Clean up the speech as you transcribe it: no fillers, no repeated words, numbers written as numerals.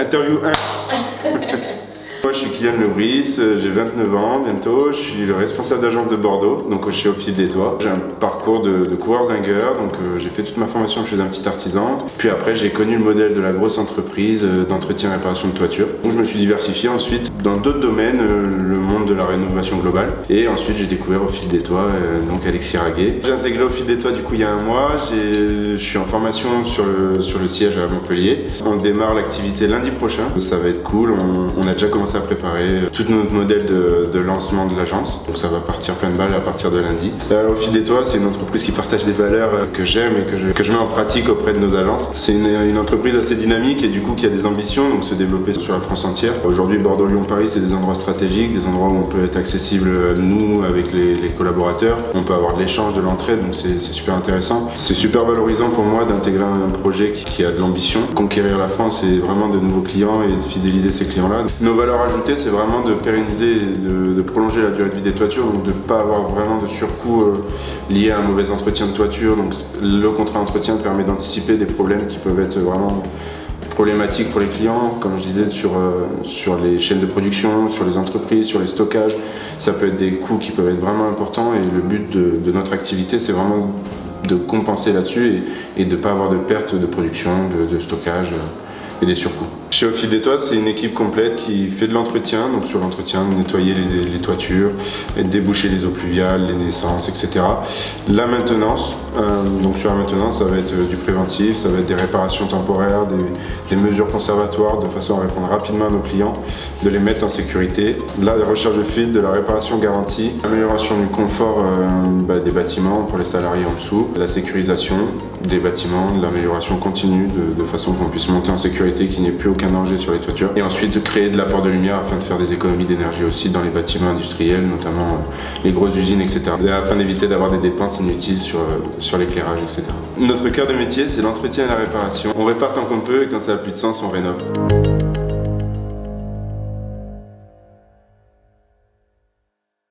Interview 1. Moi je suis Kylian Lebris, j'ai 29 ans bientôt, je suis le responsable d'agence de Bordeaux, donc chez Au Fil des Toits. J'ai un parcours de coureur zingueur, donc j'ai fait toute ma formation chez un petit artisan. Puis après j'ai connu le modèle de la grosse entreprise d'entretien et réparation de toiture. Donc je me suis diversifié ensuite dans d'autres domaines, le monde de la rénovation globale. Et ensuite j'ai découvert Au Fil des Toits, donc Alexis Raguet. J'ai intégré Au Fil des Toits du coup il y a un mois, je suis en formation sur le siège à Montpellier. On démarre l'activité lundi prochain, ça va être cool, on a déjà commencé à préparer tout notre modèle de lancement de l'agence. Donc ça va partir plein de balles à partir de lundi. Au Fil des Toits, c'est une entreprise qui partage des valeurs que j'aime et que je mets en pratique auprès de nos agences. C'est une entreprise assez dynamique et du coup qui a des ambitions, donc se développer sur la France entière. Aujourd'hui, Bordeaux, Lyon, Paris, c'est des endroits stratégiques, des endroits où on peut être accessible nous avec les collaborateurs. On peut avoir de l'échange, de l'entraide, donc c'est super intéressant. C'est super valorisant pour moi d'intégrer un projet qui a de l'ambition. Conquérir la France et vraiment de nouveaux clients et de fidéliser ces clients-là. Nos valeurs ajoutées, c'est vraiment de pérenniser et de prolonger la durée de vie des toitures, donc de ne pas avoir vraiment de surcoût lié à un mauvais entretien de toiture. Donc le contrat d'entretien permet d'anticiper des problèmes qui peuvent être vraiment problématiques pour les clients, comme je disais, sur les chaînes de production, sur les entreprises, sur les stockages. Ça peut être des coûts qui peuvent être vraiment importants et le but de notre activité, c'est vraiment de compenser là-dessus et de ne pas avoir de perte de production, de stockage et des surcoûts. Chez Au Fil des Toits, c'est une équipe complète qui fait de l'entretien, donc sur l'entretien, nettoyer les toitures, déboucher les eaux pluviales, les naissances, etc. La maintenance, donc sur la maintenance, ça va être du préventif, ça va être des réparations temporaires, des mesures conservatoires de façon à répondre rapidement à nos clients, de les mettre en sécurité. La recherche de fil, de la réparation garantie, l'amélioration du confort des bâtiments pour les salariés en dessous, la sécurisation des bâtiments, de l'amélioration continue de façon qu'on puisse monter en sécurité, qu'il n'y ait plus aucun danger sur les toitures. Et ensuite créer de l'apport de lumière afin de faire des économies d'énergie aussi dans les bâtiments industriels, notamment les grosses usines, etc. Afin d'éviter d'avoir des dépenses inutiles sur l'éclairage, etc. Notre cœur de métier, c'est l'entretien et la réparation. On répare tant qu'on peut et quand ça n'a plus de sens, on rénove.